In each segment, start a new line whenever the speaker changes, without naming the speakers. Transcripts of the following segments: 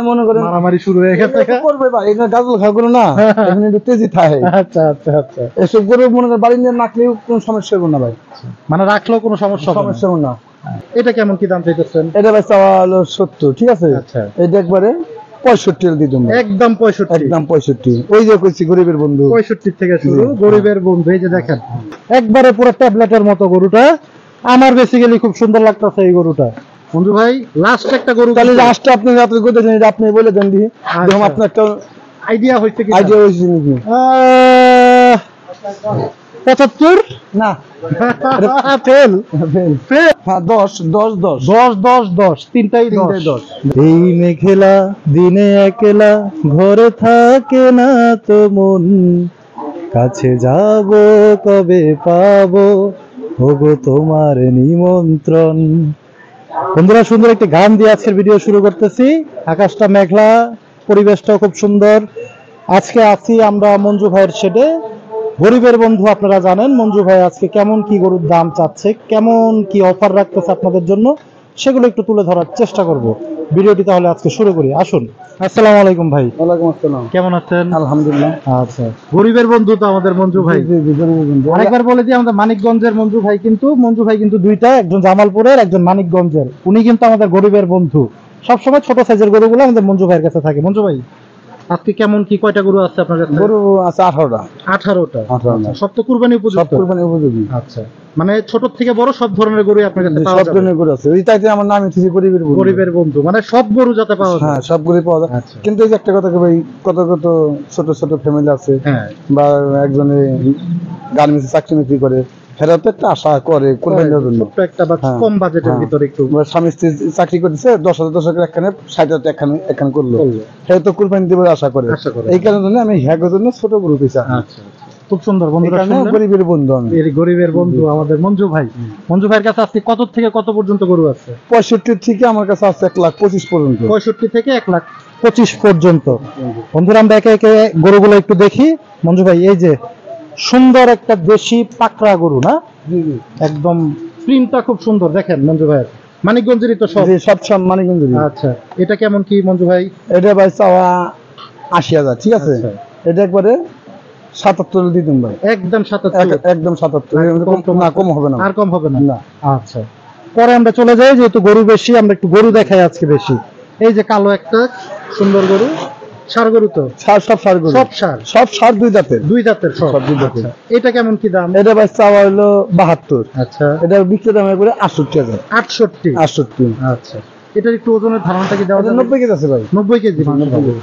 মনে করেন
মারামারি শুরু হয়ে গেছে
করবে ভাই, এটা গাজল খাওয়া করে না, এখানে একটু তেজি থাকে।
আচ্ছা আচ্ছা আচ্ছা,
এসব করে মনে করেন বাড়ি নিয়ে রাখলেও কোনো সমস্যা হবে না ভাই,
মানে রাখলেও কোনো সমস্যা হবে না।
সমস্যা হবে না।
এটা কেমন কি দাম চাইতেছেন?
এটা ভাই চাওয়া হলো 70, ঠিক আছে।
আচ্ছা,
এটা একবারে 65 দিয়ে দেবো,
একদম 65,
একদম 65। ওই যে কইছি গরিবের বন্ধু,
65 থেকে শুরু, গরিবের বন্ধু। এই যে দেখেন একবারে পুরো ট্যাবলেটের মতো গরুটা। আমার বেসিক্যালি খুব সুন্দর লাগতেছে এই গরুটা। বন্ধু ভাই লাস্ট একটা গরু,
তাহলে লাস্টে আপনি রাত্রে কইতে দেন, আপনি বলে দেন দিই, দেখুন আপনার একটা
আইডিয়া হইছে কি?
আইডিয়া হয়েছে নাকি?
75
না
ফেল ফেল।
হ্যাঁ 10 10 10
10 10 10, তিনটাই 10।
এই মেঘলা দিনে একলা ঘরে থাকে না তো মন, কাছে যাব কবে পাবো ওগো তোমার নিমন্ত্রণ। বন্ধুরা সুন্দর একটি গান দিয়ে আজকের ভিডিও শুরু করতেছি। আকাশটা মেঘলা, পরিবেশটাও খুব সুন্দর। আজকে আছি আমরা মঞ্জু ভাইয়ের শেডে। গরিবের বন্ধু আপনারা জানেন মঞ্জু ভাই আজকে কেমন কি গরুর দাম চাচ্ছে, কেমন কি অফার রাখতেছে আপনাদের জন্য, সেগুলো একটু তুলে ধরার চেষ্টা করব। ভিডিওটি তাহলে আজকে শুরু করি, আসুন। আসসালামু আলাইকুম ভাই। ওয়ালাইকুম আসসালাম।
কেমন আছেন?
আলহামদুলিল্লাহ।
আচ্ছা, গরিবের বন্ধু তো আমাদের মঞ্জু ভাই। আরেকবার বলে দিই, আমাদের মানিকগঞ্জের মঞ্জু ভাই কিন্তু দুইটা, একজন জামালপুরের, একজন মানিকগঞ্জের। উনি কিন্তু আমাদের গরিবের বন্ধু। সবসময় ছোট সাইজের গরুগুলো আমাদের মঞ্জু ভাইয়ের কাছে থাকে। মঞ্জু ভাই আজকে কেমন কি কয়টা গরু আছে আপনার কাছে?
গরু আছে 18টা।
18টা?
18টা।
সব তো কুরবানি উপযোগী?
সব কুরবানি উপযোগী।
আচ্ছা, মানে ছোট থেকে বড় সব ধরনের গরুই আপনার কাছে পাওয়া
সব
যাবে?
ধরনের গরু আছে। এই তাইতে আমার নামই থেকে গরিবের বন্ধু।
গরিবের বন্ধু মানে সব গরু যাতে পাওয়া যায়?
হ্যাঁ সব গরু পাওয়া যায়।
আচ্ছা।
কিন্তু এই যে একটা কথা ভাই, কত কত ছোট ছোট ফ্যামিলি আছে,
হ্যাঁ,
বা একজনে গার্মেন্টসে চাকরি বাকরি করে, হেরা তো একটা আশা করে কোরবানির জন্য।
ছোট্ট একটা বা
হ্যাঁ,
কম বাজেটের
হ্যাঁ।
ভিতরে একটু।
এবার স্বামী স্ত্রী চাকরি করতেছে, 10,000 10,000 একখানে, 60,000 একখানে করলো,
করলো।
সে তো কুরবানি দেবে আশা করে।
আশা করে।
এই কারণে আমি হ্যাগের জন্য ছোট গরু পেয়েছি।
আচ্ছা আচ্ছা, খুব সুন্দর। বন্ধুরা
এখানে
শুনলেন?
গরিবের বন্ধু আমি।
এই গরিবের বন্ধু আমাদের মঞ্জু ভাই। মঞ্জু ভাইয়ের কাছে আজকে কত থেকে কত পর্যন্ত গরু আছে?
65 থেকে আমার কাছে আছে 1,25,000 পর্যন্ত।
65 থেকে 1,25,000 পর্যন্ত। বন্ধুরা আমরা একে একে গরুগুলো একটু দেখি। মঞ্জু ভাই এই যে সুন্দর একটা দেশি পাকড়া গরু, না একদম প্রিন্টটা খুব সুন্দর, দেখেন মঞ্জু ভাইয়ের। মানিকগঞ্জেরই তো সব?
জি, সব মানিকগঞ্জ।
আচ্ছা, এটা কেমন কি মঞ্জু ভাই?
এটা ভাই চাওয়া 80,000, ঠিক আছে।
আচ্ছা।
এটা একবারে 77 দিয়ে দিন ভাই,
একদম 77?
একদম 77, না কম হবে না।
আর কম হবে না?
না।
আচ্ছা, পরে আমরা চলে যাই, যেহেতু গরু বেশি আমরা একটু গরু দেখাই আজকে বেশি। এই যে কালো একটা সুন্দর গরু, ষাঁড় গরু তো?
সব ষাঁড় গরু,
সব ষাঁড়?
সব ষাঁড়, দুই দাঁতের।
দুই দাঁতের সব?
সব দুই দাঁতের।
আচ্ছা, এটা কেমন কি দাম?
এটা ভাই চাওয়া হলো 72।
আচ্ছা,
এটা বিক্রি দাম একবারে 68,000।
68?
68।
আচ্ছা, এটার একটু ওজনের ধারণাটা কি দেওয়া
এটা
যাবে?
90 কেজি আছে ভাই।
90 কেজি?
90।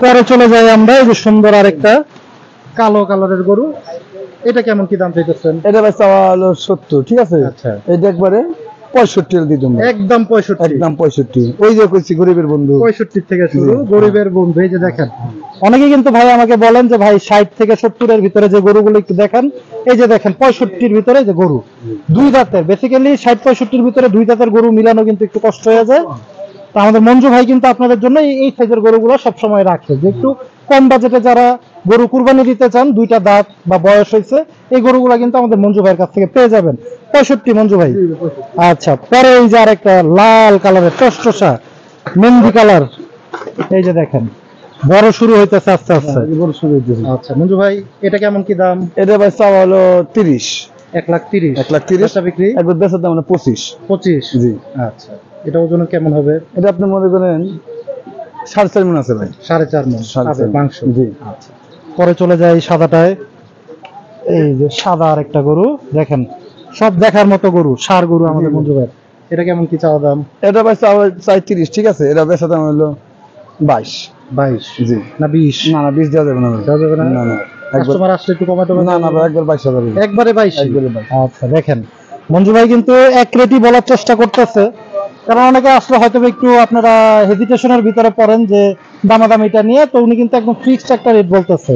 পরে চলে যাই আমরা, এই যে সুন্দর আরেকটা কালো কালারের গরু। এটা কেমন কি দাম চাইতেছেন?
এটা ভাই চাওয়া হলো 70, ঠিক আছে।
আচ্ছা,
এটা একবারে 65 দিয়ে দেবো,
একদম 65?
একদম 65। ওই যে কইছি গরিবের বন্ধু,
65 থেকে শুরু, গরিবের বন্ধু। এই যে দেখেন, অনেকে কিন্তু ভাই আমাকে বলেন যে ভাই 60 থেকে 70 এর ভিতরে যে গরুগুলো একটু দেখান। এই যে দেখেন 65-র ভিতরে যে গরু, দুই দাঁতের। বেসিক্যালি 60-65-র ভিতরে দুই দাঁতের গরু মিলানো কিন্তু একটু কষ্ট হয়ে যায়। তো আমাদের মঞ্জু ভাই কিন্তু আপনাদের জন্য এই সাইজের গরুগুলো সবসময় রাখে, যে একটু কম বাজেটে যারা গরু কুরবানি দিতে চান, দুইটা দাঁত বা বয়স হয়েছে, এই গরুগুলো কিন্তু আমাদের মঞ্জু ভাইয়ের কাছ থেকে পেয়ে যাবেন। 65 মঞ্জু ভাই? আচ্ছা, পরে এই যে আরেকটা লাল কালারের টসটসা মেহেন্দি কালার, এই যে দেখেন বড় শুরু হইতেছে আস্তে আস্তে।
বড় শুরু হইতেছে।
আচ্ছা মঞ্জু ভাই, এটা কেমন কি দাম?
এটা ভাই চাওয়া হলো 30।
1,30,000?
1,30,000
বেচা বিক্রি?
একবার বেচার দাম হলো 25।
25?
জি।
আচ্ছা, এটা ওজন কেমন হবে?
এটা আপনি মনে করেন 4.5 মণ আছে ভাই।
4.5 মণ
4.5
মাংস?
জি।
আচ্ছা, পরে চলে যাই সাদাটায়। এই যে সাদা আরেকটা গরু, দেখেন সব দেখার মতো গরু, ষাঁড় গরু আমাদের মঞ্জু ভাই। এটা কেমন কি চাওয়া দাম?
এটা ভাই চাই 30, ঠিক আছে। এটা বেচার দাম হলো 22।
22?
জি।
না 20?
না 20 দেওয়া যাবে না ভাই।
দেওয়া যাবে না?
না না,
কাস্টমার আসলে একটু কমাতে
না না ভাই, একবার 22,000।
একবারে 22?
একবারে 22।
আচ্ছা, দেখেন মঞ্জু ভাই কিন্তু এক রেটই বলার চেষ্টা করতেছে, কারণ অনেকে আসলে হয়তো একটু আপনারা হেজিটেশনের ভিতরে পড়েন যে দামাদামিটা নিয়ে। তো উনি কিন্তু একদম ফিক্সড একটা রেট বলতেছে,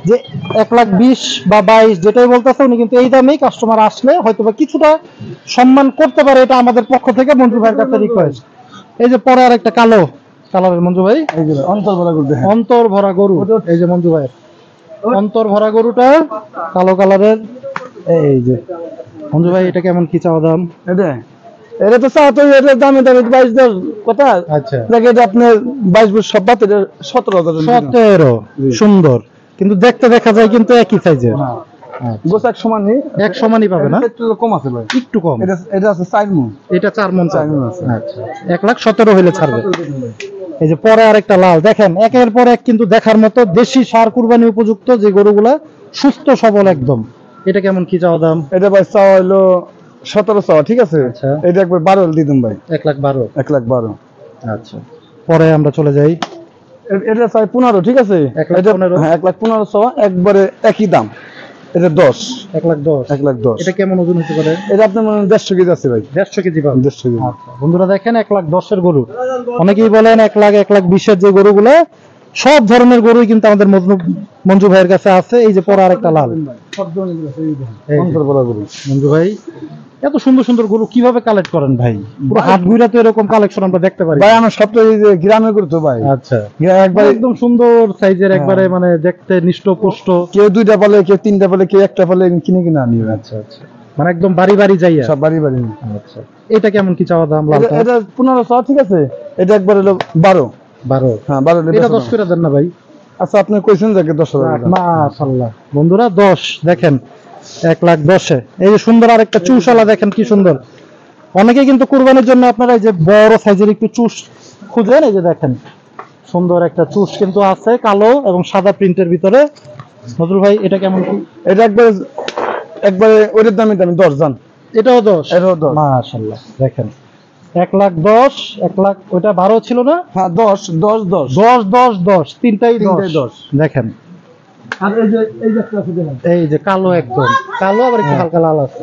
যে 1,20,000 বা 22 যেটাই বলতেছে, উনি কিন্তু এই দামেই কাস্টমার আসলে হয়তো বা কিছুটা সম্মান করতে পারে। এটা আমাদের পক্ষ থেকে মঞ্জু ভাইয়ের কাছে রিকোয়েস্ট। এই যে পরে আর একটা কালো কালারের মঞ্জু ভাই,
এই যে অন্তর বলা করতে।
অন্তর ভরা গরু। এই যে মঞ্জু ভাইয়ের অন্তর ভরা গরুটা কালো কালারের। এই যে মঞ্জু ভাই, এটা কেমন কি চাওয়া দাম?
এটা এটা তো চা তো এটা দামে দামে 22,000 কথা।
আচ্ছা
দেখে এটা আপনার 22 সব বাদ এটা 17,000
17 সুন্দর, কিন্তু দেখতে দেখা যায় কিন্তু একই সাইজের।
গোছ এক সমানই,
এক সমানই পাবে না,
একটু কম আছে ভাই,
একটু কম।
এটা আছে 4 মণ,
এটা 4 মণ
চার মণ আছে।
আচ্ছা 1,17,000 হইলে ছাড়বে। এই যে পরে আরেকটা লাল দেখেন, একের পর এক কিন্তু দেখার মতো দেশি সার কুরবানি উপযুক্ত যে গরুগুলা সুস্থ সবল একদম। এটা কেমন কি চাওয়া দাম?
এটা ভাই চা হলো 17 চা, ঠিক আছে।
আচ্ছা।
এটা একবার 12 দিয়ে দিন ভাই,
1,12,000।
1,12,000।
আচ্ছা পরে আমরা চলে যাই।
এটা চাই 15, ঠিক আছে।
1,15,000
হ্যাঁ 1,15,000 চা, একবারে একই দাম। এটা 10,
1,10,000।
1,10,000।
এটা কেমন ওজন হতে পারে?
এটা আপনার মনে হয় 150 কেজি আছে ভাই,
150 কেজি পাবে।
150 কেজি।
আচ্ছা বন্ধুরা দেখেন 1,10,000 গরু। অনেকেই বলেন 1,00,000 1,20,000 যে গরুগুলো, সব ধরনের গরুই কিন্তু আমাদের মঞ্জু ভাইয়ের কাছে আছে। এই যে পরে আরেকটা লাল,
সব ধরনের গরু আছে, এই দেখেন,
এই যে।
অন্তর বলা গরু।
মঞ্জু ভাই এত সুন্দর সুন্দর গরু কিভাবে কালেক্ট করেন ভাই? পুরো হাট ঘুরে তো এরকম কালেকশন আমরা দেখতে পারি।
ভাই আমার সবটা এই যে গ্রামে গরু তো ভাই,
আচ্ছা
একবার
একদম সুন্দর সাইজের, একবারে মানে দেখতে নিষ্ঠ পুষ্ট।
কেউ 2টা বলে, কেউ 3টা বলে, কেউ 1টা বলে, কিনে কিনে আনি।
আচ্ছা আচ্ছা মানে একদম বাড়ি বাড়ি যাইয়া।
সব বাড়ি বাড়ি।
আচ্ছা এটা কেমন কি চাওয়া দাম লালটা?
এটা 15 চা, ঠিক আছে। এটা একবার হলো 12।
12।
হ্যাঁ 12।
এটা 10 করে দেন না ভাই?
আচ্ছা আপনি কইছেন যে 10,000।
মাশাআল্লাহ বন্ধুরা 10 দেখেন 1,10,000। এই যে সুন্দর আরেকটা চুষালা দেখেন কি সুন্দর। অনেকে কিন্তু কুরবানির জন্য আপনারা এই যে বড় সাইজের একটু চুষ খুঁজেন। এই যে দেখেন সুন্দর একটা চুষ কিন্তু আছে কালো এবং সাদা প্রিন্টের ভিতরে। নজরুল ভাই এটা কেমন কি?
এটা একবারে ওইটার দামে 10 জান।
এটাও 10?
এটাও 10।
মাশাআল্লাহ দেখেন 1,10,000 1,00,000 ওটা 12 ছিল না?
হ্যাঁ 10 10 10
10 10 10 তিনটাই
10।
দেখেন
আর এই যে একটা আছে দেখেন,
এই যে কালো, একদম কালো, আবার একটু হালকা লাল আছে।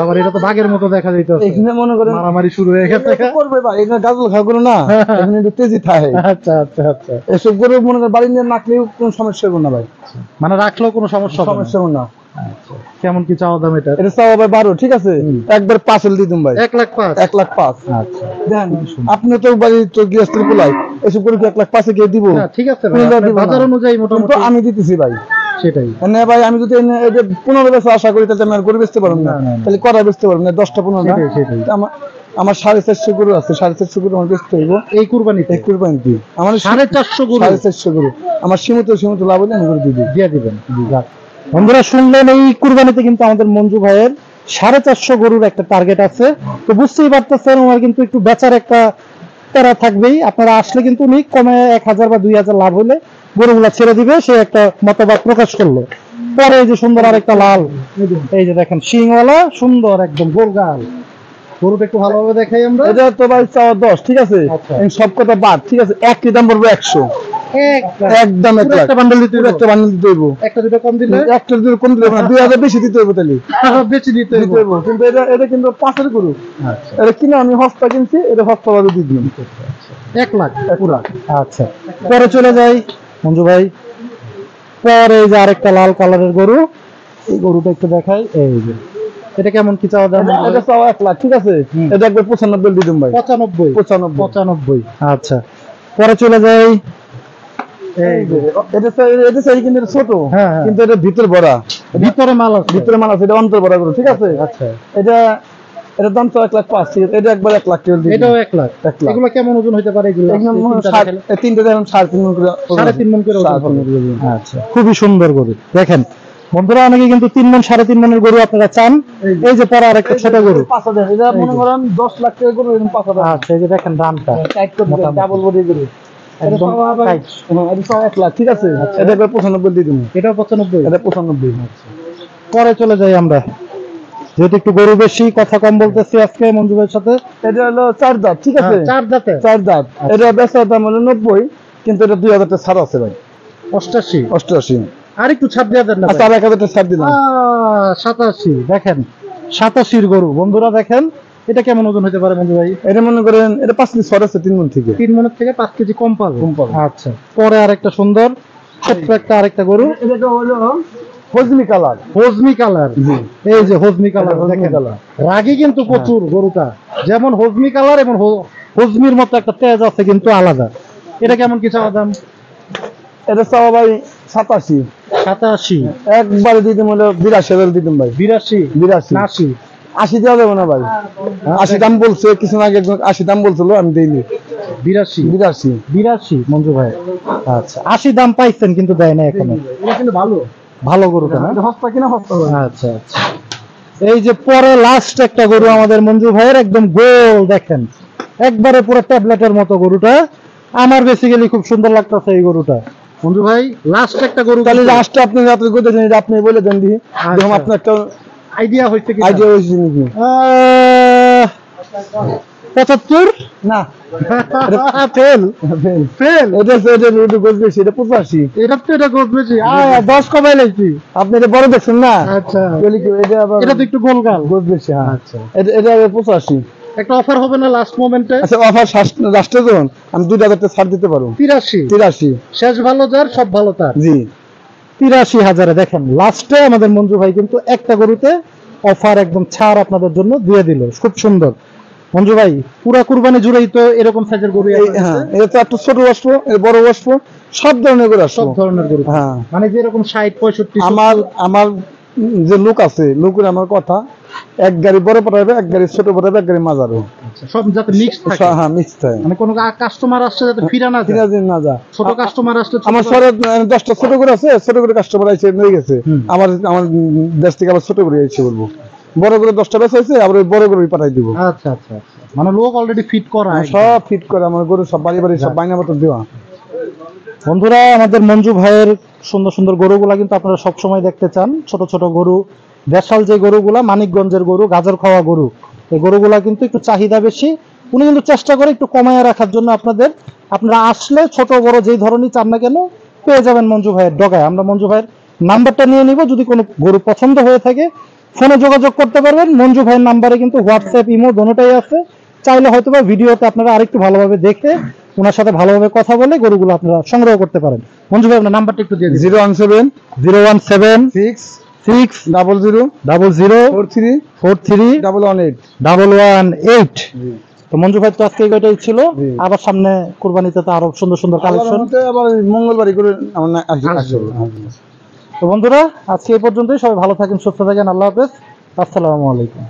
আবার এটা তো বাঘের মতো দেখা যাইতেছে।
এখানে মনে করেন
মারামারি শুরু হয়ে গেছে।
এটা করবে ভাই, এখানে গাজল খা করো না, এখানে একটু তেজি থাকে।
আচ্ছা আচ্ছা আচ্ছা
এসব গরু মনে করেন বাড়ি নিয়ে রাখলেও কোনো সমস্যা হবে না ভাই,
মানে রাখলেও কোনো সমস্যা হবে না।
সমস্যা হবে না।
আচ্ছা কেমন কি চাওয়া দাম এটা?
এটা চাওয়া ভাই 12, ঠিক আছে। একবার 5 হল দিয়ে দিন ভাই,
1,05,000।
1,05,000।
আচ্ছা
দেন আপনি তো বাড়ি তো গৃহস্থের পোলাই, এসব গরু কি 1,05,000 কে দিব?
না ঠিক আছে ভাই,
কিনলে
আপনার
দিব না।
বাজার অনুযায়ী
কিন্তু
মোটামুটি
আমি দিতেছি ভাই।
সেটাই।
মানে ভাই আমি যদি এই যে 15 বেচা আশা করি, তাহলে আমি আর গরু বেচতে পারবো না,
না, না, না।
তাহলে করা বেচতে পারবো না, 10টা 15টা।
সেটাই, সেটাই।
আমার 450 গরু আছে, 450 গরু আমার বেচতে হইব
এই কুরবানিতে
এক কুরবানি দিই। আমার
450 গরু
450 গরু আমার সীমিত লাভ হলে আমি গরু দিয়ে দিই।
দিয়ে দিবেন। যাক। বন্ধুরা শুনলেন, এই কুরবানিতে কিন্তু আমাদের মঞ্জু ভাইয়ের 450 গরুর একটা টার্গেট আছে। তো বুঝতেই পারতেছেন ওনার কিন্তু একটু বেচার একটা প্যারা থাকবেই। আপনারা আসলে কিন্তু উনি কমে 1,000 বা 2,000 লাভ হলে গরুগুলা ছেড়ে দিবে, সে একটা মতবাদ প্রকাশ করলো। পরে এই যে সুন্দর আরেকটা লাল, এই যে দেখেন শিংওয়ালা সুন্দর একদম গোলগাল গরুটা একটু ভালোভাবে দেখাই আমরা।
এটা তো ভাই চাওয়া 10, ঠিক আছে।
আচ্ছা।
এই সব কথা বাদ, ঠিক আছে। একই দাম পড়বে 100, একদম 1 লাখ।
একটা বান্ডেল দিতে
একটা বান্ডেল দিতে হইব,
একটা দুটো কম দিলে
একটা যদি কম দিলে না 2,000 বেশি দিতে হইব, তাহলে
বেশি দিতে
দিতে হইব। কিন্তু এটা কিন্তু 5 এর গরু।
আচ্ছা
এটা কিনা আমি সস্তা কিনছি, এটা সস্তা ভাবে দিয়ে দিলাম।
1,00,000
পুরা।
আচ্ছা পরে চলে যাই মঞ্জু ভাই। পরে এই যে আরেকটা লাল কালারের গরু, এই গরুটা একটু দেখাই। এই যে এটা কেমন কি চাওয়া দাম?
এটা চাওয়া 1 লাখ, ঠিক আছে। এটা একবার 95 দিয়ে দিন ভাই।
95
95।
95। আচ্ছা পরে চলে যাই। এই যে
এটা চাই কিন্তু এটা ছোট,
হ্যাঁ, হ্যাঁ।
কিন্তু এটা ভিতর ভরা,
ভিতরে মাল আছে।
ভিতরে মাল আছে, এটা অন্তর ভরা গরু, ঠিক আছে।
আচ্ছা
এটার দাম তো 1,05,000, ঠিক আছে। এটা একবার 1 লাখ টাকা দিয়ে দিন।
এটাও 1,00,000।
1 লাখ।
এগুলো কেমন ওজন হতে পারে? এগুলো
তিনটা দেখুন 3.5 মণ করে,
3.5 মণ করে ওজন
3.5 মণ করে।
হবে। আচ্ছা খুবই সুন্দর গরু দেখেন বন্ধুরা। অনেকে কিন্তু 3 মণ 3.5 মণের গরু আপনারা চান। এই যে পরে আরেকটা ছোট গরু,
5,000, এটা মনে করেন 10 লাখ টাকা গরু, এরকম 5,000।
আচ্ছা এই যে দেখেন দামটা
টাইট করে দিবেন, ডাবল বডি গরু।
একদম টাইট।
এটা চাওয়া 1 লাখ, ঠিক আছে। এটা একবার 95 দিয়ে দিন।
এটাও 95।
এটা 95।
পরে চলে যাই আমরা, যেহেতু একটু গরু বেশি কথা কম বলতেছি আজকে মঞ্জু ভাইয়ের সাথে।
এটা হলো 4 দাঁত, ঠিক আছে।
4 দাঁতে
4 দাঁত। এটা বেচার দাম হলো 90, কিন্তু এটা 2,000 টাকা ছাড় আছে ভাই।
88।
88।
আর একটু ছাড় দেওয়া দেন না
আচ্ছা, আর 1,000 টাকা ছাড় দিলাম।
87 দেখেন 87 গরু বন্ধুরা দেখেন। এটা কেমন ওজন হতে পারে মঞ্জু ভাই?
এটা মনে করেন এটা 5 কেজি ছড় আছে, 3 মণ থেকে।
3 মণের থেকে 5 কেজি কম পাবে।
কম পাবে।
আচ্ছা পরে আরেকটা সুন্দর ছোট্ট একটা আরেকটা গরু,
এটা হলো হজমি কালার।
হজমি কালার। এই যে হজমি কালার
হজমি
দেখেন,
কালার।
রাগী কিন্তু প্রচুর গরুটা, যেমন হজমি কালার এবং হজমির মতো একটা তেজ আছে কিন্তু আলাদা। এটা কেমন কি চাওয়া দাম?
এটা চাওয়া ভাই 87।
87।
একবারে দিতে হলো 82,000 দিতাম ভাই।
82
82।
80
80 দেওয়া যাবে না ভাই, 80 দাম বলছে কিছুদিন আগে, 80 দাম বলছিল, আমি দেইনি।
82 মঞ্জু ভাই। আচ্ছা 80 দাম পাইছেন কিন্তু দেয় না এখনো।
এটা কিন্তু
ভালো গরুটা না?
হস্তা কিনা হস্তা।
আচ্ছা আচ্ছা। এই যে পরে লাস্ট একটা গরু আমাদের মঞ্জু ভাইয়ের, একদম গোল দেখেন, একবারে পুরো ট্যাবলেটের মতো গরুটা। আমার বেসিক্যালি খুব সুন্দর লাগতেছে এই গরুটা। মঞ্জু ভাই লাস্ট একটা গরু,
তাহলে লাস্টে আপনি রাত্রে কইতে দেন, আপনি বলে দেন দি, দেখুন আপনার একটা
আইডিয়া হইছে কি?
আইডিয়া হইছে নাকি?
75
না
ফেল ফেল।
এটা গোছ বেশি, এটা 85।
এটা গোছ বেশি, 10 কমাই লাইছি।
আপনি এটা বড় দেখছেন না?
আচ্ছা
এটা আবার
এটা তো একটু গোলগাল
গোছ বেশি। হ্যাঁ
আচ্ছা,
এটা 85।
একটা অফার হবে না লাস্ট মোমেন্টে?
আচ্ছা অফার লাস্টে যখন আমি 2000 টাকা ছাড় দিতে পারবো। 83
শেষ ভালো যার সব ভালো তার।
জি
83,000-এ দেখেন লাস্টে আমাদের মঞ্জু ভাই কিন্তু একটা গরুতে অফার একদম ছাড় আপনাদের জন্য দিয়ে দিল। খুব সুন্দর মঞ্জু ভাই, পুরা কুরবানি জুড়েই তো এরকম সাইজের গরু।
হ্যাঁ এটা তো একটু ছোট আসবো, বড় আসবো, সব ধরনের গরু আসবো,
সব ধরনের গরু।
হ্যাঁ
মানে যেরকম 60 65।
আমার যে লোক আছে, লোকের আমার কথা, এক গাড়ি বড় পড়াবে, এক গাড়ি ছোট পড়াবে, এক গাড়ি মাজারও,
সব যাতে মিক্স থাকে।
হ্যাঁ মিক্স থাকে,
মানে কোন কাস্টমার আসছে যাতে ফিরা না যায়,
না যা।
ছোট কাস্টমার আসলে
আমার শহরে 10টা ছোট করে আছে, ছোট করে কাস্টমার আইছে নিয়ে গেছে, আমার দেশ থেকে আবার ছোট করে আইছে বলবো, বড় করে 10টা বেচা হয়েছে, আবার ওই বড় করে পাঠাই দিব।
আচ্ছা আচ্ছা আচ্ছা, মানে লোক অলরেডি ফিট করা,
সব ফিট করে আমার গরু, সব বাড়ি বাড়ি সব বাইনা মতো দেওয়া।
বন্ধুরা আমাদের মঞ্জু ভাইয়ের সুন্দর সুন্দর গরুগুলা কিন্তু আপনারা সবসময় দেখতে চান। ছোট ছোট গরু, দেশাল যে গরুগুলা, মানিকগঞ্জের গরু, গাজর খাওয়া গরু, এই গরুগুলা কিন্তু একটু চাহিদা বেশি। উনি কিন্তু চেষ্টা করে একটু কমায় রাখার জন্য আপনাদের। আপনারা আসলে ছোট বড় যেই ধরনের চান না কেন পেয়ে যাবেন মঞ্জু ভাইয়ের ডগায়। আমরা মঞ্জু ভাইয়ের নাম্বারটা নিয়ে নিব, যদি কোনো গরু পছন্দ হয়ে থাকে ফোনে যোগাযোগ করতে পারবেন। মঞ্জু ভাইয়ের নাম্বারে কিন্তু হোয়াটসঅ্যাপ, ইমো দোনোটাই আছে। চাইলে হয়তো বা ভিডিওতে আপনারা আরেকটু ভালোভাবে দেখে ওনার সাথে ভালোভাবে কথা বলে গরুগুলো আপনারা সংগ্রহ করতে পারেন। মঞ্জু ভাই আপনার নাম্বারটা একটু দিয়ে দিন। 017600043 তো মঞ্জু ভাই তো আজকে এটাই ছিল। আবার সামনে কুরবানিতে তো আরো সুন্দর সুন্দর কালেকশন,
আবার মঙ্গলবারই করে আমরা
তো বন্ধুরা আজকে এই পর্যন্তই। সবাই ভালো থাকেন, সুস্থ থাকেন, আল্লাহ হাফেজ, আসসালামু আলাইকুম।